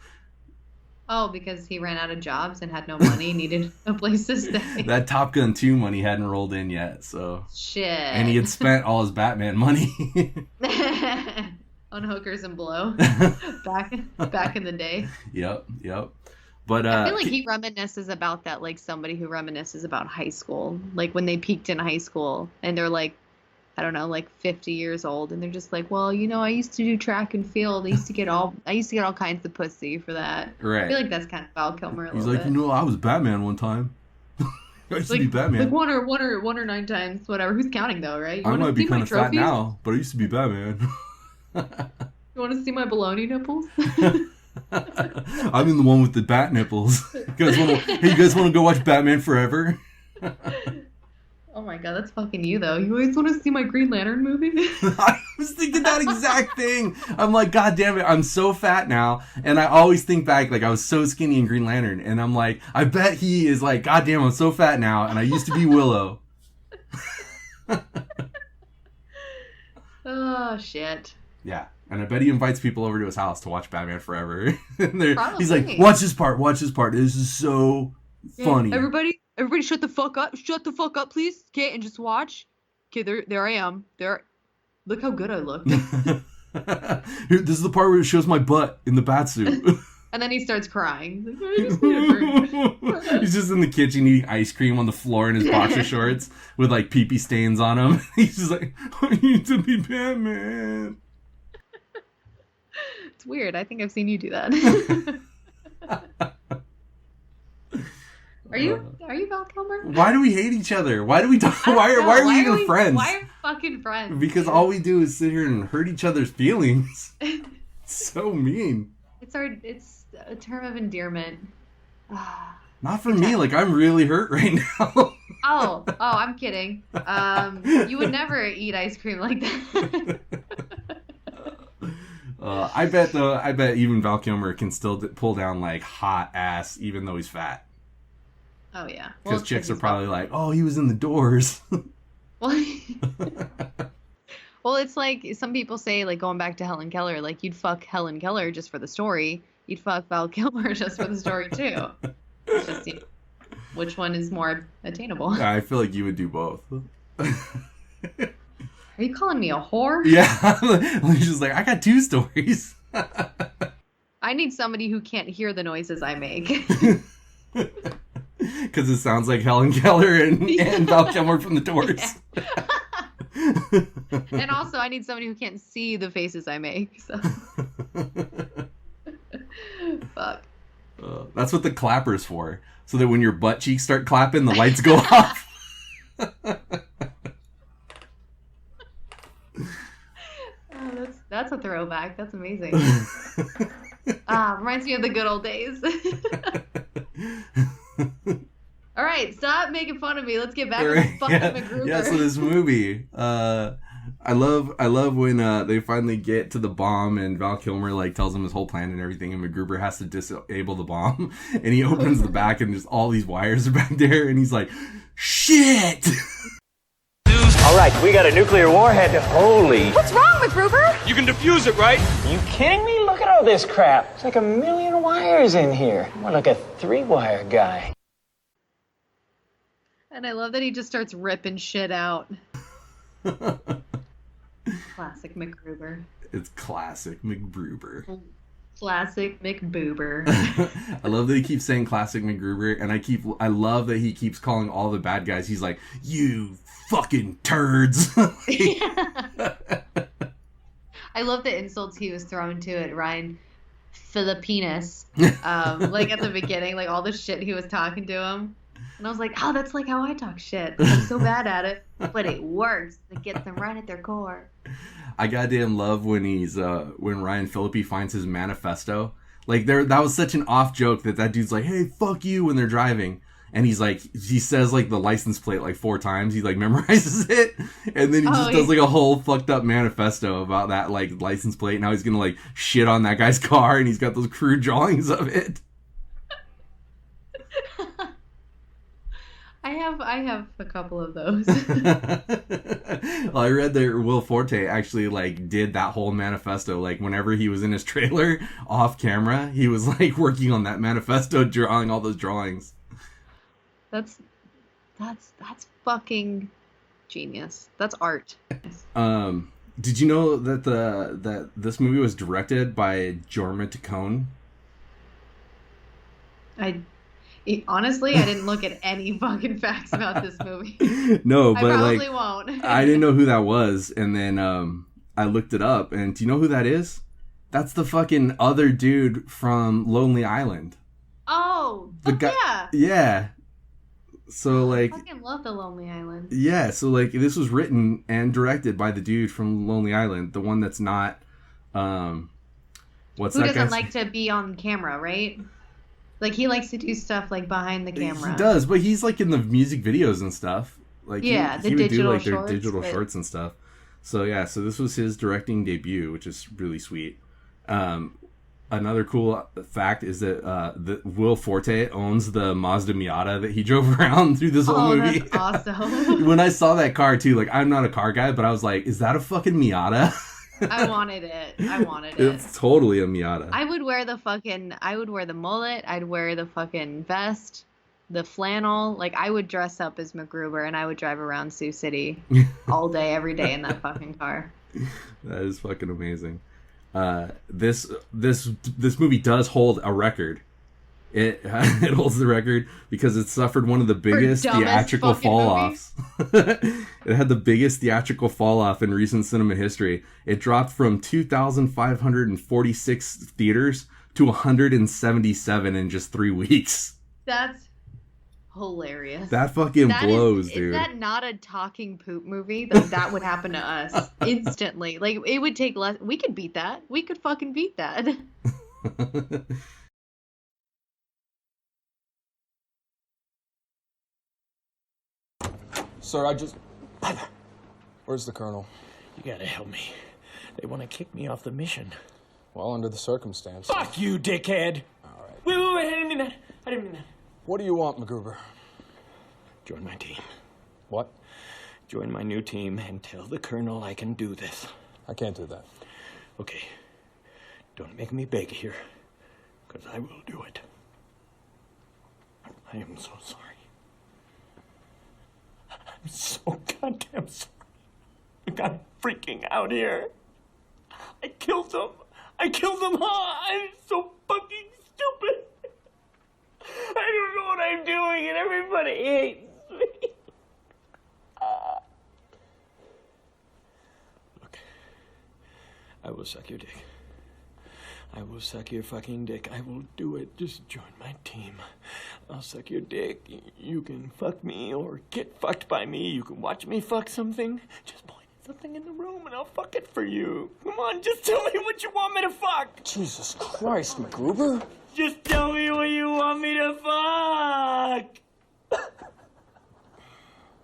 Oh, because he ran out of jobs and had no money, needed a place to stay. That Top Gun 2 money hadn't rolled in yet, so. Shit. And he had spent all his Batman money. On hookers and blow. back in the day. Yep. But I feel like he reminisces about that, like somebody who reminisces about high school. Like when they peaked in high school and they're like, I don't know, like 50 years old, and they're just like, well, I used to do track and field. I used to get all kinds of pussy for that. Right. I feel like that's kind of Val Kilmer. He's like, bit. I was Batman one time. I used to be Batman. Like one or 9 times, whatever. Who's counting though, right? I might be kind of fat now, but I used to be Batman. You want to see my baloney nipples? I'm in the one with the bat nipples. You guys want to go watch Batman Forever? Oh my god, that's fucking you though. You always want to see my Green Lantern movie? I was thinking that exact thing. I'm like, god damn it, I'm so fat now. And I always think back, like I was so skinny in Green Lantern. And I'm like, I bet he is like, god damn, I'm so fat now. And I used to be Willow. Oh, shit. Yeah. And I bet he invites people over to his house to watch Batman Forever. And he's like, Probably. watch this part. This is so funny. Everybody Everybody shut the fuck up. Shut the fuck up, please. Okay, and just watch. Okay, there I am. There. Look how good I look. Here, this is the part where it shows my butt in the batsuit. And then he starts crying. He's like, I just need a drink. He's just in the kitchen eating ice cream on the floor in his boxer shorts with like pee-pee stains on him. He's just like, I need to be Batman. It's weird. I think I've seen you do that. Are you Val Kilmer? Why do we hate each other? Why do we talk? Why are we even friends? Why are we fucking friends? Because all we do is sit here and hurt each other's feelings. So mean. It's a term of endearment. Not for me. Like, I'm really hurt right now. Oh, I'm kidding. You would never eat ice cream like that. I bet even Val Kilmer can still pull down like hot ass even though he's fat. Oh yeah. Because chicks are probably like, oh, he was in the Doors. Well, well, it's like some people say, like going back to Helen Keller, like you'd fuck Helen Keller just for the story. You'd fuck Val Kilmer just for the story too. It's just, you know, which one is more attainable? I feel like you would do both. Are you calling me a whore? Yeah. He's just like, I got two stories. I need somebody who can't hear the noises I make. Because it sounds like Helen Keller and Val Kilmer from the Doors. Yeah. And also, I need somebody who can't see the faces I make. So. Fuck. That's what the clapper's for. So that when your butt cheeks start clapping, the lights go off. Oh, that's a throwback. That's amazing. Reminds me of the good old days. All right, stop making fun of me. Let's get back to fucking Macgruber. Yeah, so this movie, I love when they finally get to the bomb and Val Kilmer like tells him his whole plan and everything, and Macgruber has to disable the bomb, and he opens the back and just all these wires are back there, and he's like, shit. All right, we got a nuclear warhead. Holy. What's wrong, Macgruber? You can defuse it, right? You kidding me? Look at all this crap. It's like 1,000,000 wires in here. More like a 3-wire guy. And I love that he just starts ripping shit out. Classic Macgruber. It's classic Macgruber. Classic McBoober. I love that he keeps saying classic Macgruber, and I love that he keeps calling all the bad guys. He's like, you fucking turds. I love the insults he was throwing to it, Ryan. Filipinas. Like at the beginning, like all the shit he was talking to him. And I was like, oh, that's like how I talk shit. I'm so bad at it, but it works. It gets them right at their core. I goddamn love when when Ryan Phillippe finds his manifesto. Like that was such an off joke that dude's like, hey, fuck you when they're driving. And he says like the license plate like 4 times. He like memorizes it. And then he just does like a whole fucked up manifesto about that like license plate and how he's gonna like shit on that guy's car, and he's got those crude drawings of it. I have a couple of those. Well, I read that Will Forte actually like did that whole manifesto. Like whenever he was in his trailer off camera, he was like working on that manifesto, drawing all those drawings. That's fucking genius. That's art. Did you know that this movie was directed by Jorma Taccone? Honestly, I didn't look at any fucking facts about this movie. No, but I probably like, won't. I didn't know who that was, and then I looked it up, and do you know who that is? That's the fucking other dude from Lonely Island. Oh, yeah. Yeah. So like, I fucking love the Lonely Island. Yeah, so like this was written and directed by the dude from Lonely Island, the one that's not who doesn't like to be on camera, right? Like he likes to do stuff like behind the camera. He does, but he's like in the music videos and stuff. Like he would do like their digital shorts and stuff. So yeah, so this was his directing debut, which is really sweet. Another cool fact is that Will Forte owns the Mazda Miata that he drove around through this whole movie. That's awesome. When I saw that car too, like I'm not a car guy, but I was like, is that a fucking Miata? I wanted it. It's totally a Miata. I would wear the mullet. I'd wear the fucking vest, the flannel. Like, I would dress up as Macgruber and I would drive around Sioux City all day, every day in that fucking car. That is fucking amazing. This movie does hold a record. It holds the record because it suffered one of the biggest theatrical fall-offs. It had the biggest theatrical fall-off in recent cinema history. It dropped from 2,546 theaters to 177 in just 3 weeks. That's hilarious. That fucking blows, dude. Is that not a talking poop movie? That would happen to us instantly. Like, it would take less. We could beat that. We could fucking beat that. Sir, Where's the colonel? You gotta help me. They want to kick me off the mission. Well, under the circumstances. Fuck you, dickhead! Alright. Wait, I didn't mean that. I didn't mean that. What do you want, Macgruber? Join my team. What? Join my new team and tell the colonel I can do this. I can't do that. Okay. Don't make me beg here, because I will do it. I am so sorry. I'm so goddamn sorry. I'm freaking out here. I killed them, huh? I'm so fucking stupid. I don't know what I'm doing, and everybody hates me. Look, I will suck your dick. I will suck your fucking dick. I will do it. Just join my team. I'll suck your dick. You can fuck me or get fucked by me. You can watch me fuck something. Just point at something in the room and I'll fuck it for you. Come on, just tell me what you want me to fuck. Jesus Christ, Macgruber. Just tell me what you want me to fuck.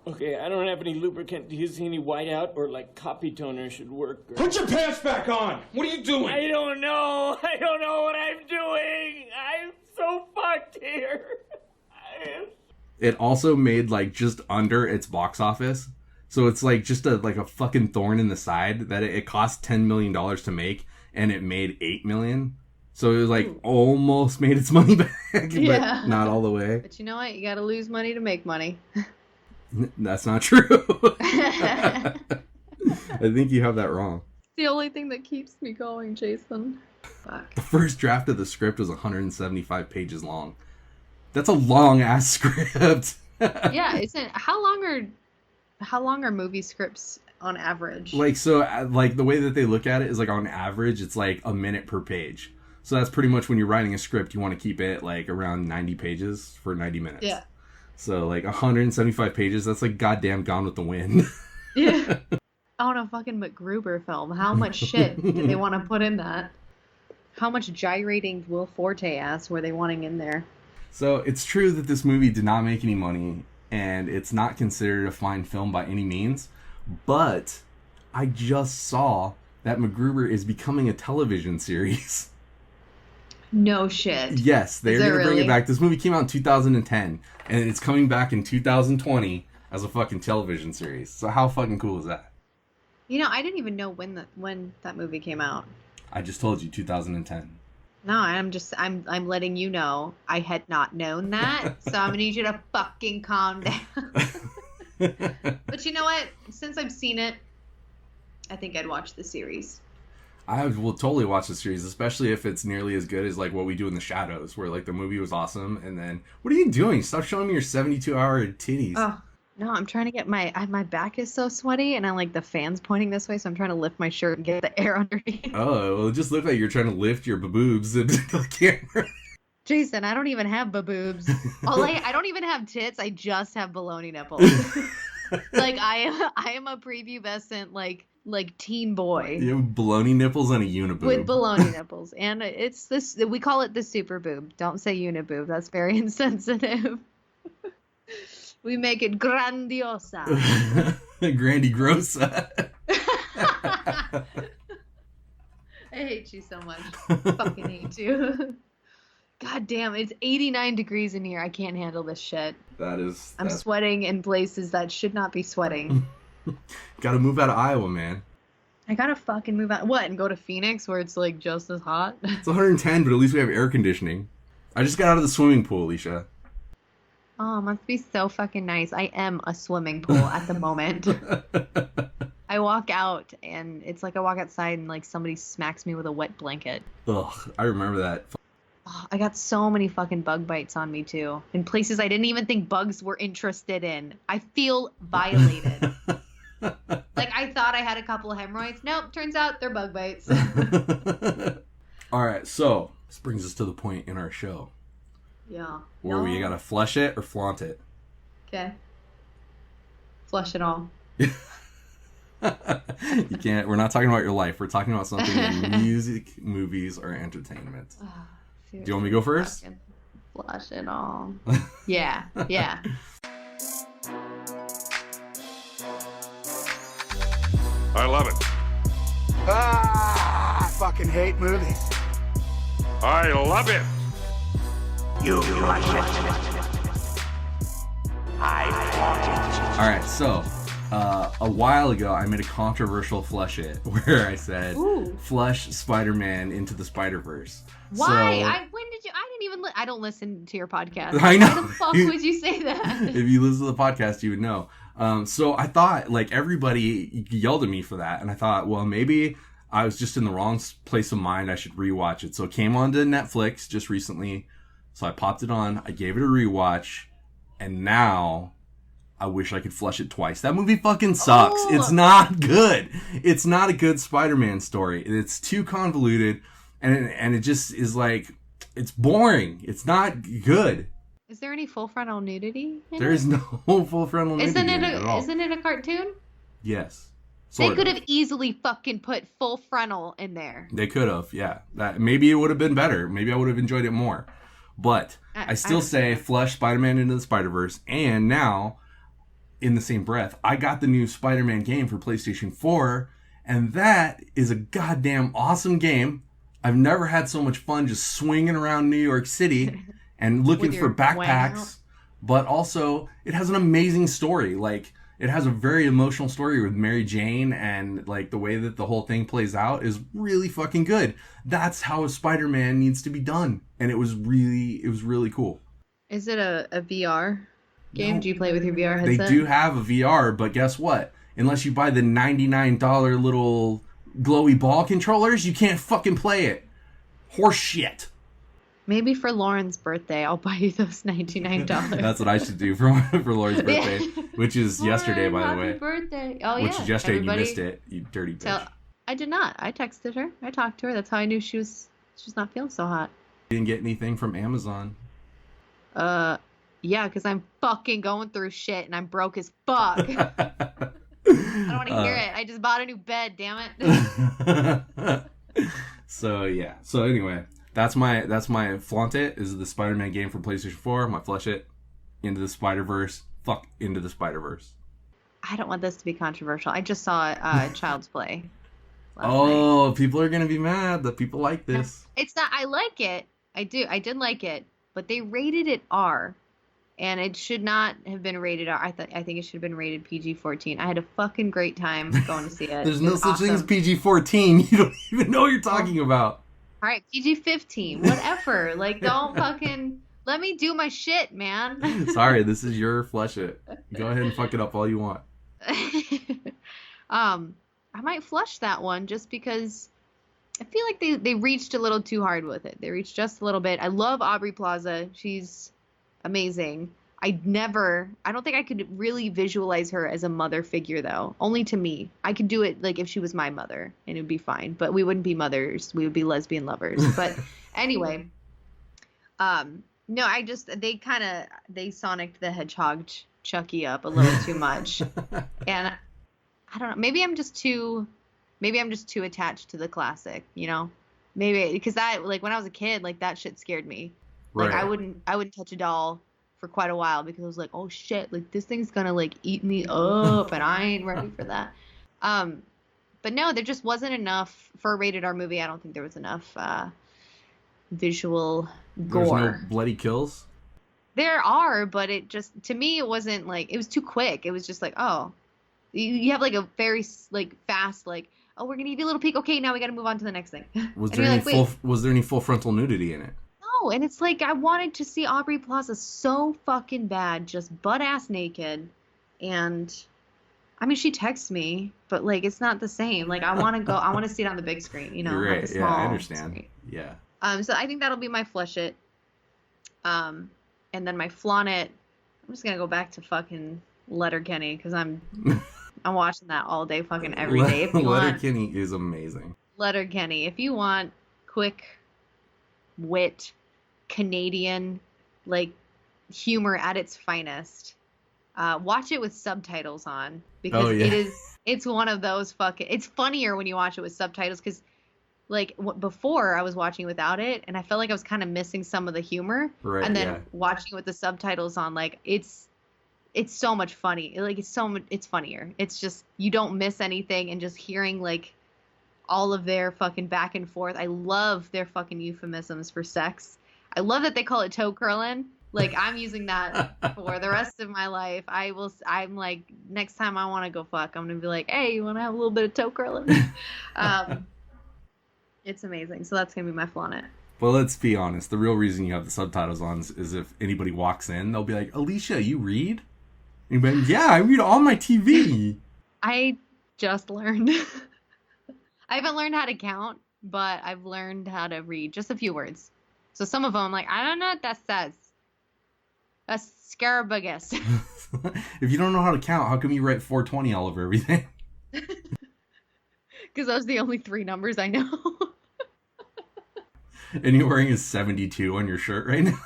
Okay, I don't have any lubricant. Do you see any whiteout or like copy toner should work? Or... Put your pants back on! What are you doing? I don't know. I don't know what I'm doing. I'm so fucked here. It also made like just under its box office. So it's like just a fucking thorn in the side that it cost $10 million to make and it made $8 million. So it was like almost made its money back, but not all the way. But you know what? You gotta lose money to make money. That's not true. I think you have that wrong. It's the only thing that keeps me going, Jason. Fuck. The first draft of the script was 175 pages long. That's a long ass script. Yeah, isn't how long are movie scripts on average? Like, so like the way that they look at it is like on average it's like a minute per page. So that's pretty much when you're writing a script you want to keep it like around 90 pages for 90 minutes. Yeah. So like 175 pages, that's like goddamn Gone with the Wind. Yeah. On a fucking Macgruber film. How much shit did they want to put in that? How much gyrating Will Forte ass were they wanting in there? So it's true that this movie did not make any money and it's not considered a fine film by any means, but I just saw that Macgruber is becoming a television series. No shit. Yes, they're going to bring it back. This movie came out in 2010 and it's coming back in 2020 as a fucking television series. So how fucking cool is that? You know, I didn't even know when that movie came out. I just told you 2010. No, I'm letting you know. I had not known that, so I'm gonna need you to fucking calm down. But you know what? Since I've seen it, I think I'd watch the series. I will totally watch the series, especially if it's nearly as good as like What We Do in the Shadows, where like the movie was awesome, and then what are you doing? Stop showing me your 72-hour titties. Oh no, I'm trying to get my back is so sweaty, and I like the fans pointing this way, so I'm trying to lift my shirt and get the air underneath. Oh, well, it just looked like you're trying to lift your boobs into the camera. Jason, I don't even have boobs. I don't even have tits. I just have baloney nipples. Like I am a prepubescent like teen boy. You have baloney nipples and a uniboob. With baloney nipples, and it's this. We call it the super boob. Don't say uniboob. That's very insensitive. We make it grandiosa. Grandigrosa. I hate you so much. Fucking hate you. God damn, it's 89 degrees in here. I can't handle this shit. I'm sweating in places that should not be sweating. Gotta move out of Iowa, man. I gotta fucking move out. What, and go to Phoenix where it's like just as hot? It's 110, but at least we have air conditioning. I just got out of the swimming pool, Alicia. Oh, must be so fucking nice. I am a swimming pool at the moment. I walk out and it's like I walk outside and like somebody smacks me with a wet blanket. Ugh, I remember that. Oh, I got so many fucking bug bites on me too. In places I didn't even think bugs were interested in. I feel violated. Like I thought I had a couple of hemorrhoids. Nope, turns out they're bug bites. All right, so this brings us to the point in our show Yeah. where we gotta flush it or flaunt it. Okay. Flush it all. You can't. We're not talking about your life. We're talking about something in music, movies, or entertainment. Do you want me to go first? Flush it all. Yeah. I love it. I fucking hate movies. I love it. You flush it. I flaunt it. All right, so a while ago, I made a controversial flush it where I said, "Flush Spider-Man into the Spider-Verse." Why? So, When did you? I didn't even. I don't listen to your podcast. I know. Why the fuck would you say that? If you listen to the podcast, you would know. So I thought, like, everybody yelled at me for that, and I thought, well, maybe I was just in the wrong place of mind. I should rewatch it. So it came onto Netflix just recently. So I popped it on. I gave it a rewatch, and now I wish I could flush it twice. That movie fucking sucks. Oh. It's not good. It's not a good Spider-Man story. It's too convoluted, and it just is like, it's boring. It's not good. Is there any full frontal nudity? There is no full frontal nudity in it at all. Isn't it a cartoon? Yes. They could have easily fucking put full frontal in there. They could have, yeah. That maybe it would have been better. Maybe I would have enjoyed it more. But I still say flush Spider-Man into the Spider-Verse. And now, in the same breath, I got the new Spider-Man game for PlayStation 4. And that is a goddamn awesome game. I've never had so much fun just swinging around New York City and looking for backpacks. But also, it has an amazing story. Like, it has a very emotional story with Mary Jane, and like the way that the whole thing plays out is really fucking good. That's how a Spider-Man needs to be done. And it was really cool. Is it a VR game? No. Do you play with your VR headset? They do have a VR, but guess what? Unless you buy the $99 little glowy ball controllers, you can't fucking play it. Horse shit. Maybe for Lauren's birthday, I'll buy you those $99. That's what I should do for Lauren's birthday, which is yesterday, by the way. Happy birthday! Oh yeah, which is yesterday. And you missed it, you dirty bitch. I did not. I texted her. I talked to her. That's how I knew she's not feeling so hot. Didn't get anything from Amazon. Yeah, because I'm fucking going through shit and I'm broke as fuck. I don't want to hear it. I just bought a new bed. Damn it. So yeah. So anyway. That's my flaunt it is the Spider-Man game for PlayStation 4. My flush it into the Spider-Verse. Fuck into the Spider-Verse. I don't want this to be controversial. I just saw Child's Play. Night. People are gonna be mad that people like this. It's not. I like it. I do. I did like it, but they rated it R, and it should not have been rated R. I think it should have been rated PG-14. I had a fucking great time going to see it. There's no such thing as PG-14. You don't even know what you're talking about. All right, PG-15, whatever. Like, don't fucking let me do my shit, man. Sorry, this is your flush it. Go ahead and fuck it up all you want. I might flush that one just because I feel like they reached a little too hard with it. They reached just a little bit. I love Aubrey Plaza. She's amazing. I don't think I could really visualize her as a mother figure, though. Only to me. I could do it, like, if she was my mother, and it would be fine. But we wouldn't be mothers. We would be lesbian lovers. But anyway. No, they Sonic the Hedgehog Chucky up a little too much. And I don't know. Maybe I'm just too attached to the classic, you know? Maybe, because when I was a kid, like, that shit scared me. Like, right. I wouldn't touch a doll for quite a while because I was like, oh shit, like this thing's gonna like eat me up and I ain't ready for that. But no, there just wasn't enough for a rated R movie. I don't think there was enough visual gore. There's no bloody kills? There are, but it just, to me, it wasn't like, it was too quick. It was just like, oh, you have like a very like fast, like, oh, we're gonna give you a little peek. Okay, now we gotta move on to the next thing. Was there any full frontal nudity in it? know, and it's like I wanted to see Aubrey Plaza so fucking bad, just butt ass naked, and I mean she texts me, but like it's not the same. Like I want to see it on the big screen, you know, You're not right. the Yeah, I small understand. screen. Yeah. So I think that'll be my flush it. And then my flaunt it. I'm just gonna go back to fucking Letterkenny because I'm watching that all day, fucking every day. If you Letterkenny is amazing. Letterkenny, if you want quick wit, Canadian like humor at its finest, watch it with subtitles on because it's one of those fucking. It's funnier when you watch it with subtitles because. Like before I was watching without it and I felt like I was kind of missing some of the humor. Right, and then watching it with the subtitles on, like it's so much funny. Like it's funnier. It's just you don't miss anything and just hearing like all of their fucking back and forth. I love their fucking euphemisms for sex. I love that they call it toe curling. Like I'm using that for the rest of my life. I'm like next time I want to go fuck, I'm going to be like, "Hey, you want to have a little bit of toe curling?" It's amazing. So that's going to be my flaunt. Well, let's be honest. The real reason you have the subtitles on is if anybody walks in, they'll be like, "Alicia, you read?" And you'll be like, "Yeah, I read on my TV." I just learned. I haven't learned how to count, but I've learned how to read just a few words. So some of them, I'm like, I don't know what that says. Asparagus. If you don't know how to count, how come you write 420 all over everything? Because those are the only 3 numbers I know. And you're wearing a 72 on your shirt right now.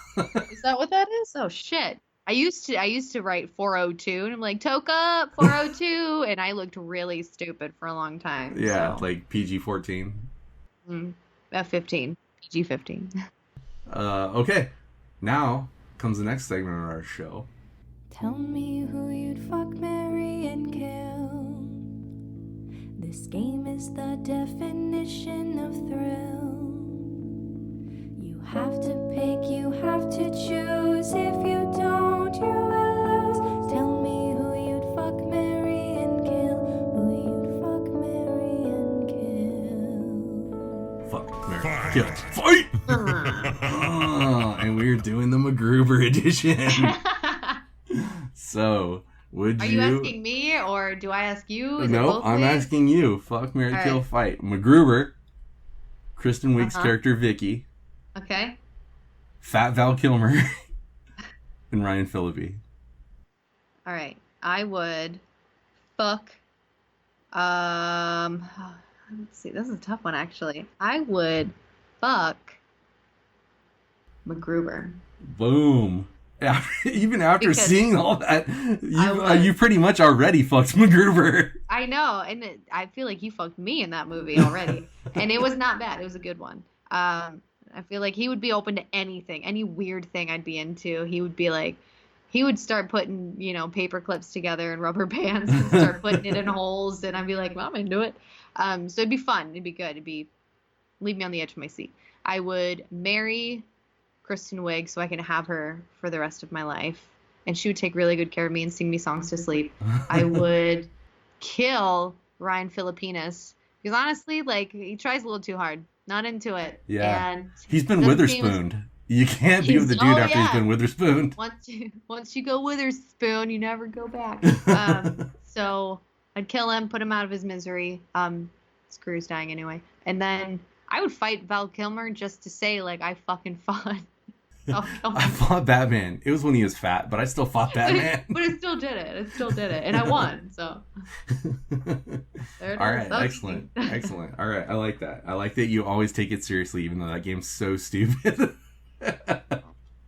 Is that what that is? Oh shit. I used to write 402 and I'm like, toke up 402, and I looked really stupid for a long time. Yeah, so. like PG-14. F15. PG-15. Okay. Now comes the next segment of our show. Tell me who you'd fuck, marry, and kill. This game is the definition of thrill. You have to pick, you have to choose. If you don't, you will lose. Tell me who you'd fuck, marry, and kill. Who you'd fuck, marry, and kill. Fuck, marry, kill, fight! And we're doing the Macgruber edition. So, Are you asking me or do I ask you? No, I'm asking you. Fuck, marry, kill, fight. Macgruber, Kristen Wiig's character Vicky. Okay. Fat Val Kilmer, and Ryan Phillippe. All right. I would fuck. Let's see. This is a tough one, actually. I would fuck Macgruber. Boom. Even after seeing all that, you pretty much already fucked Macgruber. I know, and I feel like you fucked me in that movie already, and it was not bad. It was a good one. I feel like he would be open to anything, any weird thing I'd be into. He would be like, he would start putting, paper clips together and rubber bands and start putting it in holes, and I'd be like, well, I'm into it. So it'd be fun. It'd be good. Leave me on the edge of my seat. I would marry Kristen Wiig so I can have her for the rest of my life, and she would take really good care of me and sing me songs to sleep. I would kill Ryan Philippinas because honestly, like, he tries a little too hard. Not into it. Yeah. And he's been witherspooned. You can't be with the dude after he's been witherspooned. Once you go witherspoon, you never go back. So I'd kill him, put him out of his misery. Screw's dying anyway. And then I would fight Val Kilmer just to say, like, I fucking fought. I fought Batman. It was when he was fat, but I still fought Batman. But it still did it. And I won, so. There it All is. right, excellent. Excellent. All right, I like that. I like that you always take it seriously, even though that game's so stupid.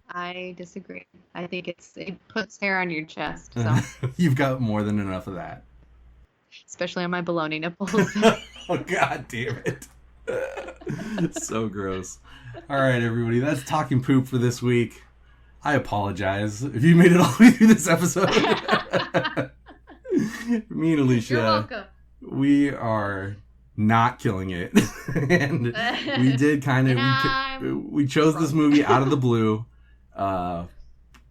I disagree. I think it puts hair on your chest, so. You've got more than enough of that. Especially on my baloney nipples. Oh, God damn it. So gross. All right, everybody, that's Talking Poop for this week. I apologize if you made it all the way through this episode. Me and Alicia, you're welcome. We are not killing it. And we did kind of, we chose this movie out of the blue.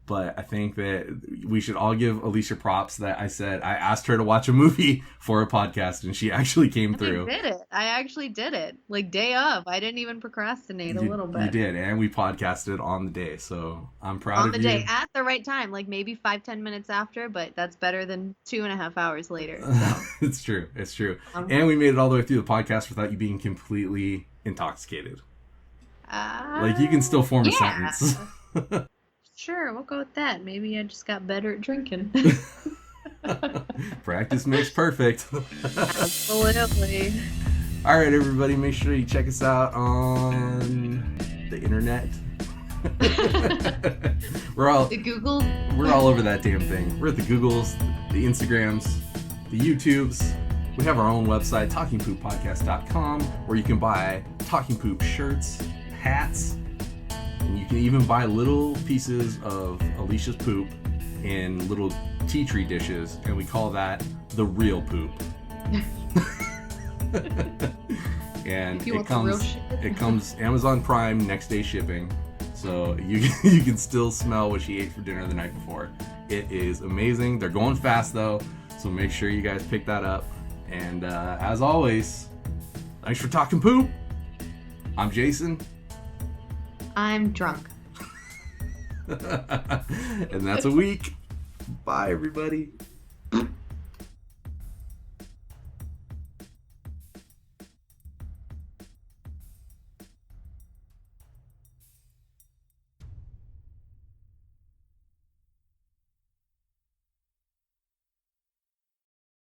But I think that we should all give Alicia props that I asked her to watch a movie for a podcast, and she actually came through. I actually did it. Like, day of. I didn't even procrastinate a little bit. You did, and we podcasted on the day, so I'm proud of you. On the day, at the right time, like maybe 5-10 minutes after, but that's better than 2.5 hours later. So. It's true. And we made it all the way through the podcast without you being completely intoxicated. Like, you can still form a sentence. Sure, we'll go with that. Maybe I just got better at drinking. Practice makes perfect. Absolutely. All right, everybody, make sure you check us out on the internet. We're all the Google. We're all over that damn thing. We're at the Googles, the Instagrams, the YouTubes. We have our own website, talkingpooppodcast.com, where you can buy Talking Poop shirts, hats, and you can even buy little pieces of Alicia's poop in little tea tree dishes, and we call that the real poop. And it comes Amazon Prime next day shipping, so you can still smell what she ate for dinner the night before. It is amazing. They're going fast though, so make sure you guys pick that up. And as always, thanks for talking poop. I'm Jason. I'm drunk. And that's a week. Bye, everybody.